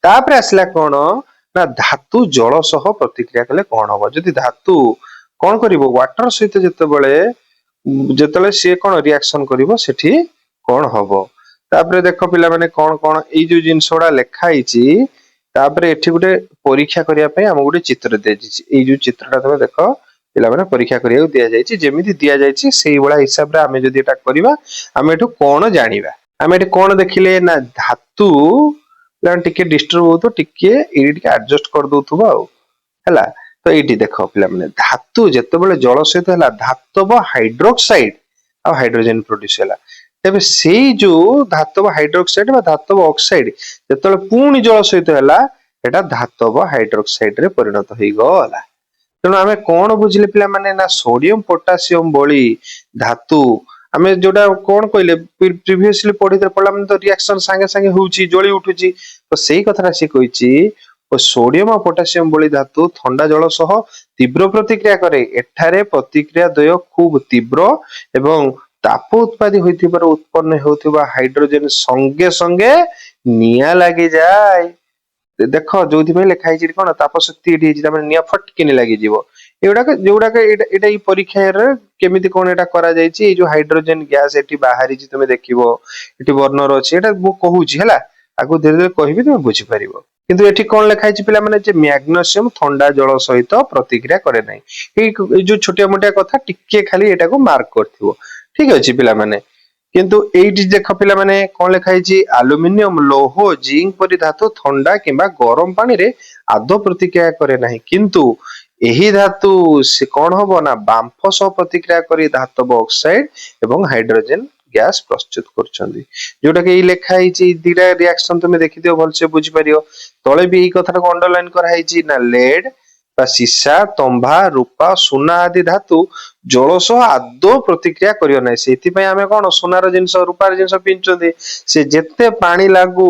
तापर आसला कौन ना धातु जल सह प्रतिक्रिया कले कौन हम जदि धातु कौन करिवो वाटर सहित जेतेबेले सी कौन रिएक्शन करिवो सेठी कौन हबो तापर देख पिला माने कौन कौन एई जो जिनसोडा लेखा हिची तापर एठी गुटे परीक्षा करिया पय हम गुटे चित्र देछि एई जो चित्रटा तमे देखो पिला माने परीक्षा करिया दिया जायछि जेमिति दिया जायछि सेही बळा हिसाब रे हमें जदि एटा करिवा हमें एठु कोन जानिबा हमें एठी कोन देखिले ना धातु लान टिके डिस्टर्ब होतो टिके एडी टिके एडजस्ट कर दोथुबा हला तो एठी देखो पिला माने धातु जेतेबेले जल सहित हला धातव हाइड्रोक्साइड आ हाइड्रोजन प्रोड्यूस हला तेबे सेई जो धातव हाइड्रोक्साइड बा धातव ऑक्साइड जेतेबेले पूर्ण जल सहित हला एटा धातव हाइड्रोक्साइड रे परिणत होई गला तेणु आमे कोन बुझिले पिला माने ना सोडियम पोटासियम बळी धातु आमे जोडा कोन कहले प्रीवियसली पढिते पडला माने तो रिएक्शन संगे संगे होउची जळी उठुची तो सेही कथरा से कहिची सोडियम और पोटासियम बळी धातु ठंडा जल सह तीव्र प्रतिक्रिया करे एठारे प्रतिक्रिया द्वय खूब तीव्र एवं ताप उत्पादी होइथिबार उत्पन्न होउथिबा हाइड्रोजन संगे संगे निया लागि जाय देख जो लिखा कौन ताप शक्ति निया फटकिन लगी जोड़ाक एटा परीक्षा केमिति कौन एटा करा जायछि जो हाइड्रोजन गैस एटी बाहरी तुम देखिबो एटी बर्नर अछि एटा मु कहूछि हला आगु धीरे धीरे कहबी तुम बुझि परिबो किंतु एठी कौन लिखा पिला माने जे मैग्नीशियम ठंडा जल सहित प्रतिक्रिया करे नै जो छोटिया मोटिया कथा टिके खाली एटा को मार्क करथिबो ठीक अछि पिला माने किंतु एइटी देख पिला माने कौन लिखाई एल्युमिनियम लौह जिंक परि धातु ठंडा किंबा गरम पानी रे आदो प्रतिक्रिया करे नाही किंतु एही धातु से कौन हबो ना बांफ सह प्रतिक्रिया करी धातव ऑक्साइड एवं हाइड्रोजन गैस प्रस्तुत करछंदी जोटा के लिखा हिची दिरा रिएक्शन तुम देखि दियो भलसे बुझि परियो तळे भी एही कथा को अंडरलाइन करा हिची ना लेड बा सीसा तंबा रूपा सुना आदि धातु जल सह आदो प्रतिक्रिया करियो नै सेति पय हमें कोन सोनार जिंस रूपार जिंस पिनचंदी से जेते पानी लागू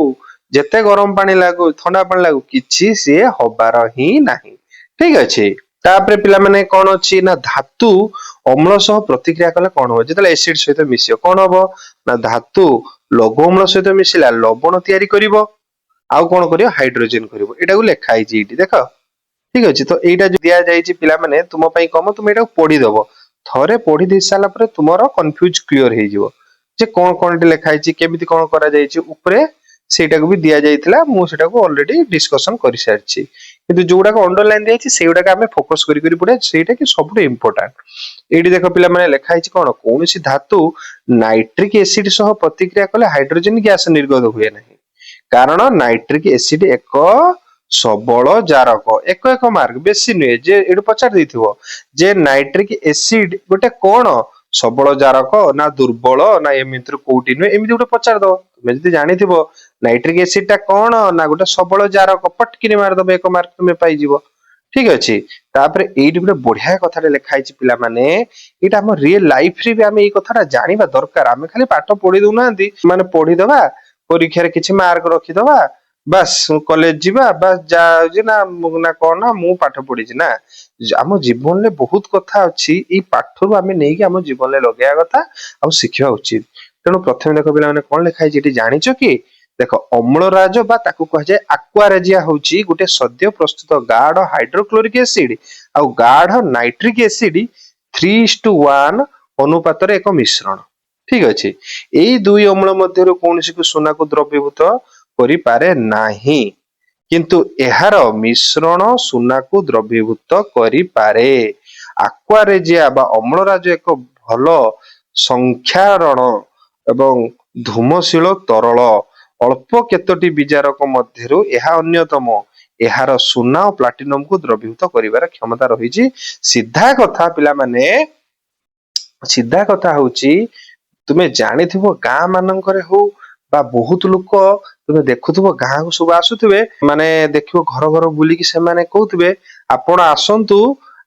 जेते गरम पानी लागू ठंडा पानी लागू किछि से होबार ही नाही ठीक अछि तापरे पिला माने कोन अछि ना धातु अम्ल सह प्रतिक्रिया कले कोन हो जेतले एसिड सहित मिसियो कोन होबो ना धातु लौह अम्ल सहित मिसिला लवण तयारी करिवो आउ कोन करियो हाइड्रोजन करिवो एटा को लेखा हिची इटी देखो ठीक अछि तो एटा जो दिया जायछि पिला माने तुम पई कम तुम एटा पढी दबो थरे पढी दे साला परे तुमरो कंफ्यूज क्लियर हे जिवो जे कोन कोन लेखा हिची केमिति कोन करा जायछि ऊपरे सेटा को भी दिया जायतिला मु सेटा को ऑलरेडी डिस्कशन करि सारछि किंतु जोडा को अंडरलाइन देछि सेउडा का हमें फोकस करि करि पडे सेटा कि सबटु इंपोर्टेंट एडी देखो पिला माने लेखा हिची कोन कोनसी धातु नाइट्रिक एसिड सह प्रतिक्रिया कले हाइड्रोजन गैस निर्गत हुए नाही कारण नाइट्रिक एसिड एक सबल जारक एक एक मार्क बेसी नुहे जे एडु पचार देथिबो जे नाइट्रिक एसिड गोटे कोन सबल जारक ना दुर्बल ना एमित्र कोउटी नुहे एमिति गोटे पचार दो तुमे जदि जानिथिबो नाइट्रिक एसिड ता कोन ना गोटे सबल जारक पटकिनी मार दबो एक मार्क तुमे पाई जिवो ठीक अछि तापरे एडी गोटे बढ़िया कथारे लेखा हिची पिला माने एटा हम रियल लाइफ रे भी हम एई कथाटा जानिबा दरकार हम खाली पाठ पढी दउ नांती माने पढी दबा परीक्षा रे किछि मार्क रखि दबा बस कॉलेज जीवा बस जा ना ना कोन ना मु पाठ पढी छी ना हम जीवन ले बहुत कथा अछि ई पाठरु हम नेकी हम जीवन ले लगेया कथा आ शिखिया उचित तेनु प्रथम देखो पिला माने कोन लेखाई जेटी जानिचो कि देखो अम्लराज बा ताकू कह जाय एक्वारेजिया होची गुटे सद्य प्रस्तुत गाढ़ हाइड्रोक्लोरिक एसिड आ गाढ़ नाइट्रिक एसिड 3:1 अनुपात रे एक मिश्रण ठीक अछि एई दुई अम्ल मध्यरु कोनसी को सोना को द्रव्यभूत करि पारे नाही किंतु एहार मिश्रण सोना को द्रव्यभूत करि पारे एक्वारेजिया बा अम्लराज एक भलो संख्यारण एवं धूमशील तरल अल्प केतोटी विजारक मध्यरु एहा अन्यतम एहार सोना और प्लाटिनम को द्रव्यभूत करिवार क्षमता रहिछि सीधा कथा पिला माने सीधा कथा होची तुमे जानिथिबो गां मानकरे हो बा बहुत लोक तुमे देखुथिबो गां को सब आसुथिबे माने देखिबो घर घर बुली कि से माने कहउथिबे आपण आसंतु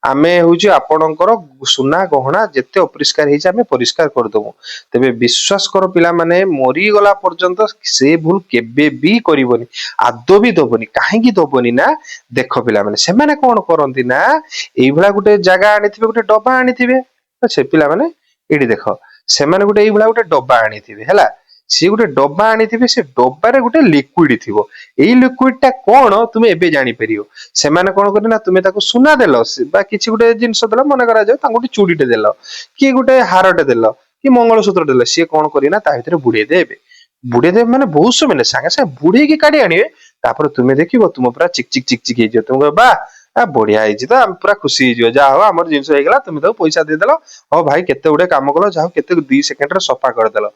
आमे होची आपणकर सुना गहना जेते अपरिष्कार हेछि आमे परिष्कार कर दबो तबे विश्वास कर पिला माने मरी गला पर्यंत से भूल केबे भी करिवोनी आदो भी दबोनी काहे की दबोनी ना देखो पिला माने से माने कोन करंती ना एई भला गुटे जागा आनिथिबे गुटे डब्बा आनिथिबे अच्छे पिला माने एडी देखो से माने गुटे एई भला गुटे डब्बा आनिथिबे हला सी गोटे डब्बा आनी से डब्बार गोटे लिक्विड थी यही लिक्विडटा कौन तुम एबे जापर से कौन कर तुम सुना देल कि गोटे जिनस देल मन कर गोटे चूड़ीटे देल कि गोटे हारटे देल कि मंगलसूत्र देल सी कौन करना भर बुड़े देवे माने बहुत समय सागे सागे बुड़े काढ़ी आने तुम्हें देख तुम पूरा चिक चिक चिक चिक हो तुम बा बढ़िया तो पूरा खुशी हो जा हो आम जिन तुम तो पैसा देदेल हाँ भाई केते गुडे काम कल जा केते 2 सेकेंड सफा करदेल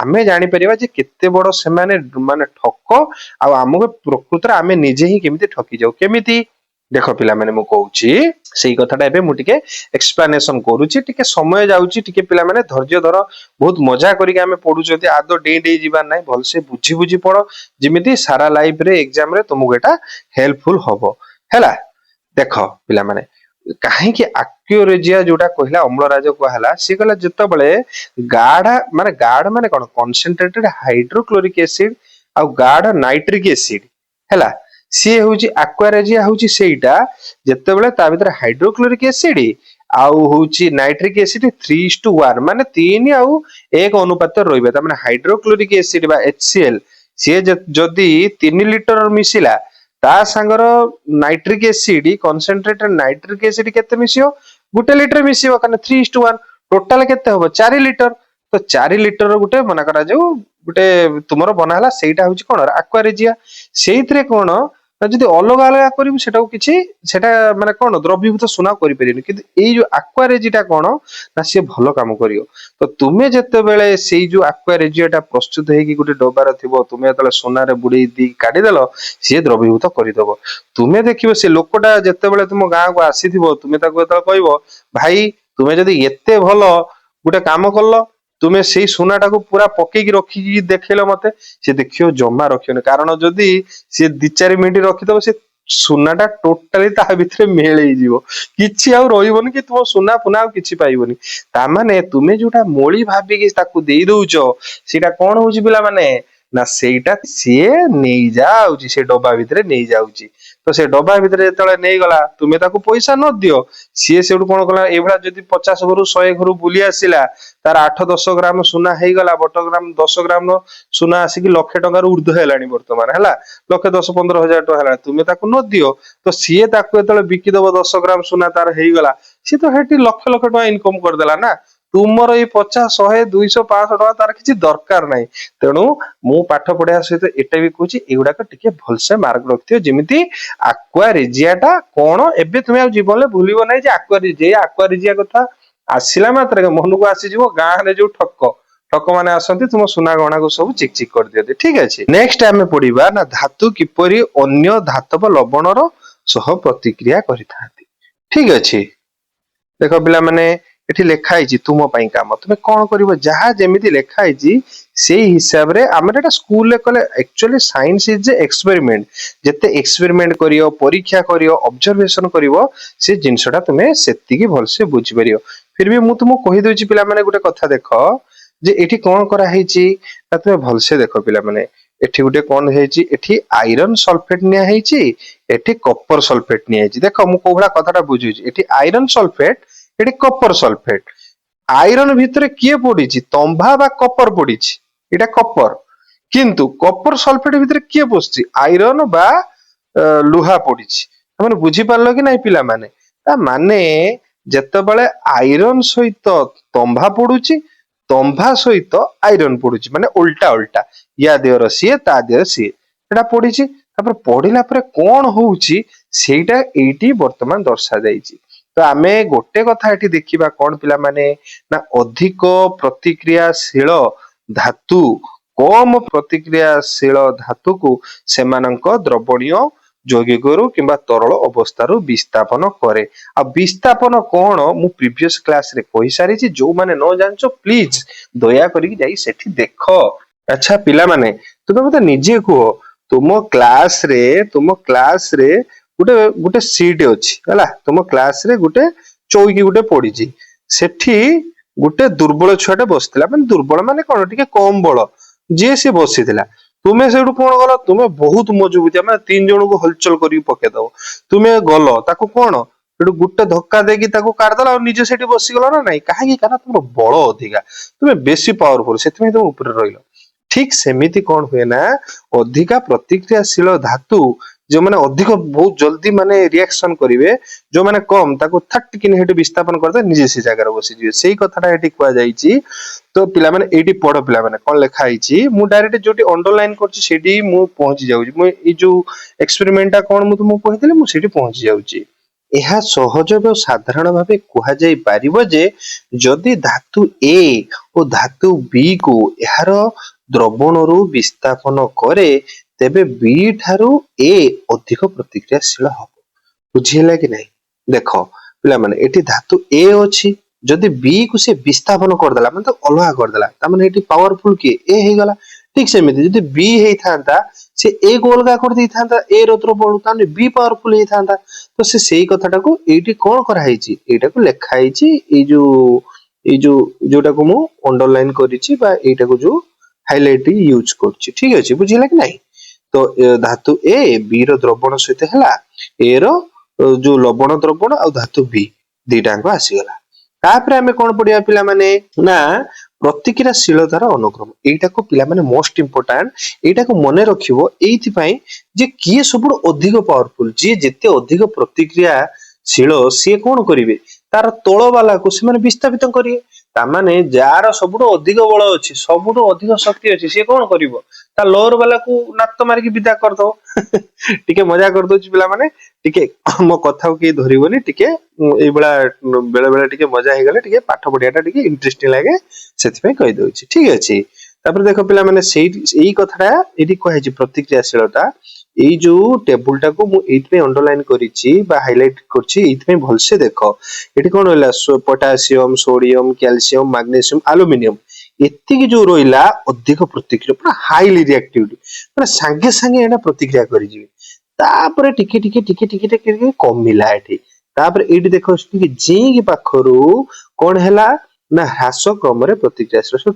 आमे जापर जे केते बड़ से माने ठक आमको प्रकृत आमे निजे ही केमिति ठकी जाऊ केमिति देख पिला माने मु कहूची सेही कथाटा एबे मु टिके एक्सप्लेनेशन करूची टिके समय जाउची टिके पिला माने धैर्य धर बहुत मजा करिके आमे पढुचोती आदो डे डे जीवा नै भलसे बुझी बुझी पढ जिमिति सारा लाइफ रे एग्जाम रे तुमको एटा हेल्पफुल हबो हैला देख पिला माने काहे कि एक्यूरेजिया जोटा कहला अम्लराज कहला से कहला जतबेले गाढ़ माने कोन कंसंट्रेटेड हाइड्रोक्लोरिक एसिड आ गाढ़ नाइट्रिक एसिड हैला सी होची एक्वारेजिया होची सेटा जतबेले ता भीतर हाइड्रोक्लोरिक एसिड आउ होची नाइट्रिक एसिड 3:1 माने 3 आउ 1 अनुपात रहबे ता माने हाइड्रोक्लोरिक एसिड बा HCl से जदी 3 लिटर मिसिला ता संगर nitric acid concentrated nitric acid केते मिसियो 1 लिटर मिसियो कारण 3:1 टोटल केते होबो 4 लिटर तो 4 लिटर गुटे मना करा जाऊ गुटे तुमरो बनाला सेटा होची कोन एक्वारेजिया सेइथरे कोन जदि अलग अलग करिबु सेटा किछि सेटा माने कोन द्रव्यभूत सुना करि परिनी किंतु एई जो एक्वारेजिटा कोन ना से भलो काम करियो तो तुमे जत्ते बेले सेई जो एक्वारेजियाटा प्रस्तुत हेकी गुटे डबार थिबो तुमे तले सोना रे बुडी दी काढी देलो से द्रव्यभूत करि दबो तुमे देखिबो से लोकटा जत्ते बेले तुम गां को आसीथिबो तुमे ताको तले कहबो भाई तुमे जदि एत्ते भलो गुटे काम करलो तुमे सेई सोनाटा को पूरा पकेकी रखी देखैलो मते से देखियो जम्मा रखियोनी कारण जदि से 2-4 मिनिट रखिदबो से सुनाटा टोटाली ता भितरे मेळेई जीवो किछि आउ रहिबोनी कि तुम सुना पुना किछि पाइबोनी ता माने तुमे जोटा मोळी भाबी कि ताकू देई दउचो सेटा कोन होउची पिला माने ना सेटा सिए नेई जाउची से डब्बा भितरे नेई जाउची तो से डब्बा भितरे जेतले नेई गला तुमे ताकू पैसा न दियो सिए सेडु कोन कला एभला जदि 50 घरु 100 घरु बुली आसिला तार 8-10 ग्राम सुना हेई गला 10 ग्राम सुना आसी कि लाख टंका ऊर्ध्व हेलानी वर्तमान हैला लाख 10-15 हजार टका हेला तुमे ताकू न दियो तो सिए ताकू एतले बिकी दबो 10 ग्राम सुना तार हेई गला सी तो हेटी लाख लाख टका इनकम कर देला ना तुमर ये 50 100 200 500 टका तार किछि दरकार नाही तेणु मु पाठ पढिया सहित एटा भी कहूची एगुडा टिके भलसे मार्क रखथियो जेमिति एक्वारेजियाटा कोन एबे तुमे जीवन ले भूलिबो नाही जे एक्वारेजिया कथा आसिला मात्र मन को आसी जीवो गां रे जो ठक माने आसंती तुम सुना गहना को सब चिक चिक कर दियते ठीक अछि नेक्स्ट आमे पढिबा ना धातु किपरि अन्य धातव लवणर सह प्रतिक्रिया करिथांती ठीक अछि देखो पिला माने एठी लेखा आइछि तुम पई काम तुमे कोन करिवो जहा जेमिति लेखा आइछि सेही हिसाब रे हमर एटा स्कूल ले कले actually science is a experiment जते एक्सपेरिमेंट करियो परीक्षा करियो ऑब्जर्वेशन करिवो से जिंसटा तुमे सेति की भलसे बुझि परियो फिर भी मु तुमको कहि दोछि पिला माने गुटे कथा देखो जे एठी कोन करा हेछि ता तुमे भलसे देखो पिला माने एठी गुटे कोन हेछि एठी आयरन सल्फेट निया हेछि एठी कॉपर सल्फेट निया हेछि देखो मु कोभला कथाटा बुझुछि एठी आयरन सल्फेट एठी कॉपर सल्फेट आयरन भितरे किए पडिछि तंभा बा कॉपर पडिछि एटा कॉपर किंतु कॉपर सल्फेट भितरे किए पसछि आयरन बा लुहा पडिछि तमने बुझी पारलो कि नाही पिला माने ता माने जेतेबेले आयरन सहित तंभा पडुछि तंभा सहित आयरन पडुछि माने उल्टा उल्टा या देहर सीए ता देहर सीए एटा पडिछि तापर पढिला परे कोन होउछि सेटा एटी वर्तमान दर्शा जाइछि तो आमे गोटे कथा एटी देखिबा कोन पिला माने ना अधिक प्रतिक्रियाशील धातु कम प्रतिक्रियाशील धातु को सेमानक द्रवणीय यौगिकरु किंबा तरल अवस्थारु विस्थापन करे आ विस्थापन कोन मु प्रीवियस क्लास रे कहि सारी छी जो माने न जानचो प्लीज दया करी जाई सेठी देखो अच्छा पिला माने तुमे मते निजे को तुम क्लास रे गुटे गुटे सीट अछि हला तुम क्लास रे गुटे चौकी गुटे पड़ी छी सेठी गुटे दुर्बल छुआटे बसथिला माने दुर्बल माने कोन टिके कम बळ जे से बसिथिला तुमे सेडु कोन गलो तुमे बहुत मजबूतिया माने 3 जण को हलचल करी पके दो तुमे गलो ताको कोन सेडु गुटे धक्का देकी ताको काट दला और निजे सेठी बसी गलो ना नाही काहे कि कारण तुम बळ अधिका तुमे बेसी पावरफुल सेति तुम ऊपर रहिलो ठीक सेमिति कौन हुए ना अधिका प्रतिक्रियाशील धातु जो माने अधिक बहुत जल्दी माने रिएक्शन करिवे जो माने कम ताको थट किने हेटु विस्थापन करते निजे से जगह रे बसी जिवे सेही कथाटा हेटी कुआ जाईची। तो पिला माने एटी पढ़ पिला माने कोन लेखा आईची मु डायरेक्ट जोटी अंडरलाइन करची सेठी मु पहुंची जाउची मु ई जो एक्सपेरिमेंटा कोन मु तुमको कहितले मु सेठी पहुंची जाउची। ଏହା ସହଜ ଏବଂ ସାଧାରଣ ଭାବେ କୁହାଯାଇ ପାରିବ ଯେ ଯଦି ଧାତୁ A ଓ ଧାତୁ B କୁ ଏହାର ଦ୍ରବଣରୁ ବିସ୍ଥାପନ କରେ ତେବେ B ଠାରୁ A ଅଧିକ ପ୍ରତିକ୍ରିୟାଶୀଳ ହେବ। ବୁଝିହେଲା କି ନାହିଁ? ଦେଖ ପିଲାମାନେ ଏଠି ଧାତୁ A ଅଛି ଯଦି B କୁ ସେ ବିସ୍ଥାପନ କରିଦେଲା ମାନେ ତ ଅଲଗା କରିଦେଲା ତାମାନେ ଏଠି ପାୱାରଫୁଲ କିଏ A ହେଇଗଲା। ଠିକ ସେମିତି ଯଦି B ହେଇଥାନ୍ତା ସେ A କୁ ଅଲଗା କରିଦେଇଥାନ୍ତା A ର ଦ୍ରବଣ ତାମାନେ B ପାୱାରଫୁଲ ହେଇଥାନ୍ତା। तो से सेही कथाटाକୁ ଏଇଠି କଣ କରାହେଇଛି ଏଇଟାକୁ ଲେଖା ହେଇଛି ଏଇ ଯୋଉଟା को मु अंडरलाइन କରିଛି ବା ଏଇଟାକୁ ଯୋଉ ହାଇଲାଇଟ यूज କରୁଛି ठीक ଅଛି ବୁଝିଲା कि नहीं। तो धातु A B ର ଦ୍ରବଣ ସହିତ ହେଲା A ର जो लवण द्रवण आ धातु B दीटांग आसीगला। तापर आमे कोन पडिया पिला माने ना प्रतिक्रियाशीलतार अनुक्रम एटा को पिला माने मोस्ट इंपोर्टेंट एटा को मने रखिबो एथि पई जे किए सबुड अधिक पावरफुल जे जेते अधिक प्रतिक्रियाशील से कोन करिवे तार तळ वाला को से माने विस्थापित करिवे तामाने जार सबुड अधिक बळ अछि सबुड अधिक शक्ति अछि से कोन करिवो ता लोअर वाला को नात मारि के विदा कर दो टिके मजा कर दोछि पिला माने टिके मो कथा के धरिबोनी टिके ए बळा बेले बेले टिके मजा हे गले टिके पाठ पढियाटा टिके इंटरेस्टिंग लागे सेति पे कहि दोछि ठीक अछि। तापर देखो पिला माने सेही कथाटा एठी कहै छि प्रतिक्रियाशीलता एई जो टेबुलटा को मु एथि पे अंडरलाइन करिछि बा हाइलाइट करछि एथि पे भलसे देखो एठी कोन होला potassium sodium calcium magnesium aluminium एतिकी जो रोइला अधिक प्रतिक्रिया पूरा हाईली रिएक्टिविटी माने संगे संगे एना प्रतिक्रिया करि जिवे तापर टिके कमिला एठी तापर एठी देखो टिके जी पाखरु कोन हैला ना ह्रास क्रम रे प्रतिक्रियाशील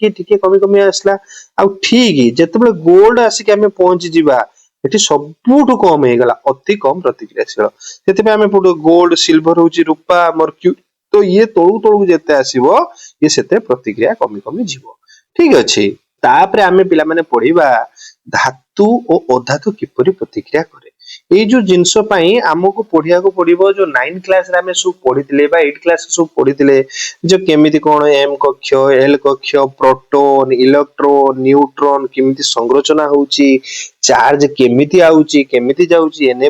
टिके कमी आसला आ ठीक जेतेबेले गोल्ड आसी के हमें पहुंची जिबा एठी सबुठु कम हे गला अति कम प्रतिक्रियाशील सेते पे हमें पुडो गोल्ड सिल्वर होची रूपा मर्क्यूरी तो ये तळु तळु जेते आसीबो ये सेते प्रतिक्रिया कमी जिवो ठीक अछि। तापर हमें पिला माने पढिबा धातु ओ अधातु किपरि प्रतिक्रिया करे ए जो जिंस पई हमको पढिया को पडिबो जो 9 क्लास रे हमें सब पढितले बा 8 क्लास सब पढितले जो केमिति कोन एम कक्ष एल कक्ष प्रोटॉन इलेक्ट्रॉन न्यूट्रॉन केमिति संरचना होउची चार्ज केमिति आउची केमिति जाउची Na+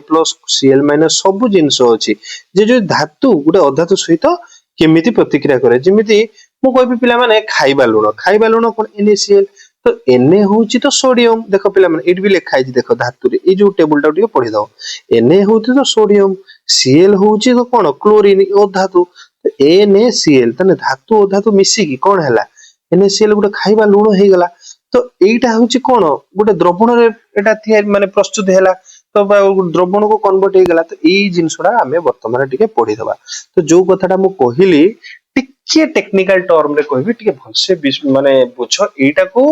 Cl- सब जिंस अछि जे जो धातु गुडे अधातु सहित केमिति प्रतिक्रिया करे जेमिति मु कहबी पिला माने खाइबा लुण कोन NaCl तो Na होउची तो सोडियम देखो पिला माने एट भी लिखा है देखो धातु रे ए जो टेबल टा टिके पढि दो Na होउची तो सोडियम Cl होउची तो कोन क्लोरीन ओ धातु तो NaCl तने धातु ओ धातु मिसी की कोन हैला NaCl गुटे खाइबा लुण हे गला तो एटा होउची कोन गुटे द्रवण रे एटा माने प्रस्तुत हैला तो द्रवण को कन्वर्ट हे गला तो एई जिंसडा हमें वर्तमान टिके पढि दबा तो जो कथाटा मु कहिली टिके टेक्निकल टर्म रे कहबी टिके भलसे माने बुझ एटा को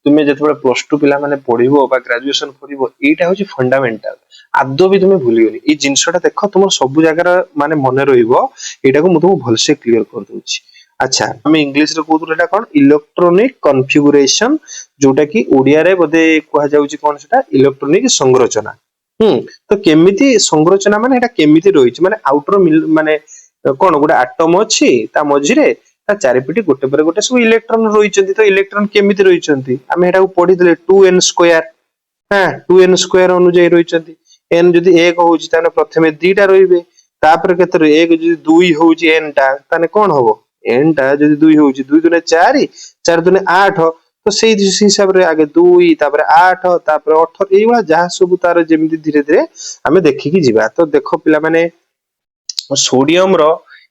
तुमे जेतबे प्लस 2 पिला माने पढिबो बा ग्रेजुएशन करिवो एटा होची फंडामेंटल आदो भी तुमे भूलियोनी ए जिंसडा देखो तुम सब जगह माने मने रहिबो एटा को मु तुमको भलसे क्लियर कर दोछि। अच्छा हम इंग्लिश रे कहतु एटा कोन इलेक्ट्रॉनिक कॉन्फ़िगरेशन जोटा की ओडिया रे बदे कहा जाउची कोन सेटा इलेक्ट्रॉनिक संरचना तो केमिति संरचना माने एटा केमिति रहिछि माने आउटर माने कोन गोटे एटम अछि ता मझिरे ता चारिपिटी गोटे पर गोटे सब इलेक्ट्रॉन रहिचंती तो इलेक्ट्रॉन केमिति रहिचंती हम एटा को पढि देले 2n² हां 2n² अनुଯାयी रहिचंती n जदी 1 होउची ताने प्रथमे दुईटा रहिबे तापर केते 1 जदी 2 होउची n टा ताने कोन होबो n टा जदी 2 होउची 2 दुने 4 4 दुने 8 तो सेही हिसाब रे आगे 2 तापर 8 तापर 18 एइबा जहा सब तार जेमिति धीरे धीरे हमें देखि कि जिबा तो देखो पिला माने सोडियम रो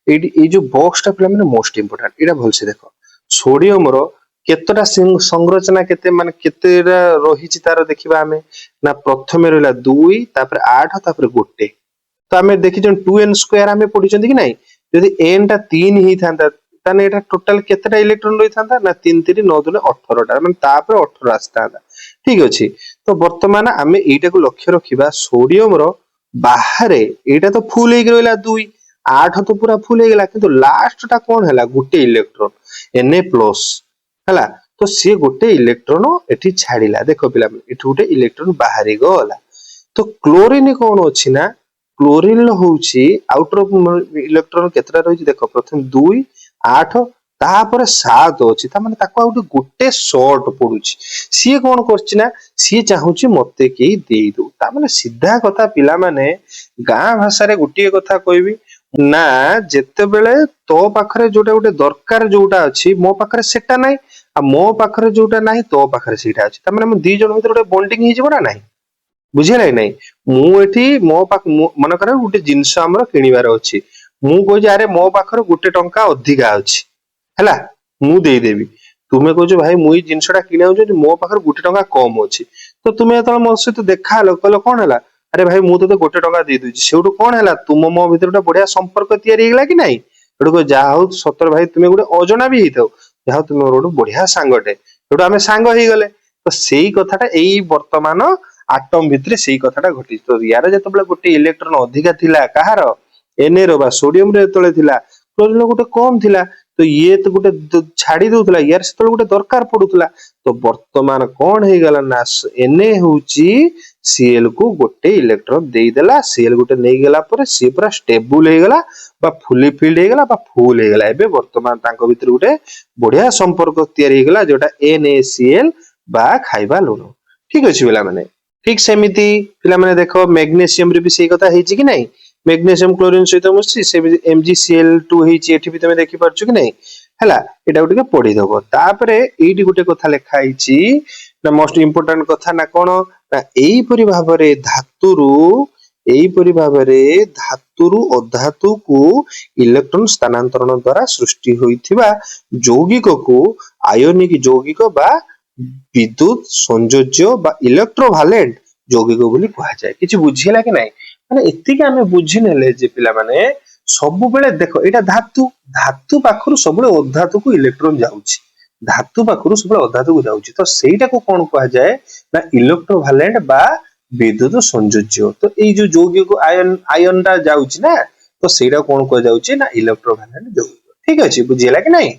ए जो बॉक्स टा पिला माने मोस्ट इंपोर्टेंट एटा भल से देखो सोडियम रो केतटा संरचना केते माने केतेरा रहिछि तार देखिबा हमें ना प्रथमे रहला 2 तापर 8 तापर गोटे तो हमें देखि जन 2n² हमें पढि चंदी कि नहीं यदि n टा 3 ही थांता ताने एटा टोटल केतेटा इलेक्ट्रॉन रहि थांता ना 3 3 9 2 18 टा माने तापर 18 आस्ता ठीक अछि। तो वर्तमान हमें एटा को लक्ष्य रखिबा सोडियम रो बाहरे एटा तो फुल हे गेला 2 8 तो पूरा फुल हे गेला किंतु लास्ट टा कोन हैला गुटे इलेक्ट्रॉन Na+ हैला तो सी गोटे इलेक्ट्रोन एठी छाड़िला देखो पिला एठी गोटे इलेक्ट्रोन बाहरी गला तो क्लोरीन कौन अच्छी ना क्लोरीन होउची आउटर इलेक्ट्रोन केतरा रही देखो प्रथम 2 8 तापर 7 अच्छी तामाने ताको आउटे गोटे शॉर्ट पडुची सी कौन करछि ना सी चाहूची मते के देई दो तामाने सीधा कथा पिला माने गाँ भाषा रे गोटे कथा कहबी ना जेते बेले तो पाखरे जोटा गोटे दरकार जोटा अछि मो पाखरे सेटा नाही आ मो पाखरे जोटा नाही तो पाखरे सेटा अछि तामाने हम दी जण भीतर गोटे बॉन्डिंग हि जबो ना नाही बुझिला नहीं मु एठी मो पाख मन कर गोटे जिंस हमर किनिबार अछि मु कहै अरे मो पाखरे गोटे टंका अधिका अछि हैला मु देई देबी तुमे कहजो भाई मुई जिनसटा किनाउ जो मो पाखरे गोटे टंका कम अछि तो तुमे त मो सहित देखा हलो कहलो कोन हैला अरे भाई मु तो गोटे टंका दे दूची सेउटु कोन हैला तुम मो भीतर गोटे बढ़िया संपर्क तयारी हेला कि नाही एडो को जा हो सतर भाई तुमे गोटे अजना भी हिथौ जा हो तुमे गोटे बढ़िया सांगटे एडो आमे सांग ही गले तो सेही कथाटा एई वर्तमान आटम भितरे सेही कथाटा घटी तो यार जतबेले गोटे इलेक्ट्रॉन अधिका थिला कहार एन रो बा सोडियम रे तळे थिला क्लोरीन गोटे कम थिला तो ये तो गोटे छाड़ी दउतला यार से गोटे दरकार पडुतला तो वर्तमान कोन हे गला ना एने होउची सीएल को गोटे इलेक्ट्रॉन देई देला सीएल गोटे नै गेला पर सी पूरा स्टेबल हे गला बा फुली फिल्ड हे गला बा फुल हे गला एबे वर्तमान तांको भितर गोटे बढ़िया संपर्क तयारी हे गला जोटा NaCl बा खाइबा लुण ठीक अछि बेला माने ठीक सेमिति पिला माने देखो मैग्नीशियम रे भी सेही कथा हेची कि नाही मैग्नीशियम क्लोरीन सहित मिसछि से MgCl2 हेची एठी भी तमे देखि परछु कि नाही हैला एटा गोटे पढी दबो तापरे एठी गोटे कथा लेखा हेची ना मोस्ट इंपोर्टेंट कथा ना कोन ना एई परि भाबरे धातुरु अधातु को इलेक्ट्रॉन स्थानांतरण द्वारा सृष्टि होइथिबा यौगिक को आयोनिक यौगिक बा विद्युत संयोज्य बा इलेक्ट्रोभालेंट यौगिक बोली कहा जाय किछि बुझिला कि नाही माने एतिके आमे बुझि नेले जे पिला माने सब बेले देखो एटा धातु पाखरु सब बेले अधातु को इलेक्ट्रॉन जाउची धातु पाखरु सब बेले अधातु को जाउची तो सेईटा को कोन कहा जाय ना इलेक्ट्रोभालेंट बा विद्युत संयोज्य तो एई जो यौगिक आयन टा जाउची ना तो सेईटा कोन कहा जाउची ना इलेक्ट्रोभालेंट यौगिक ठीक अछि बुझिला कि नाही।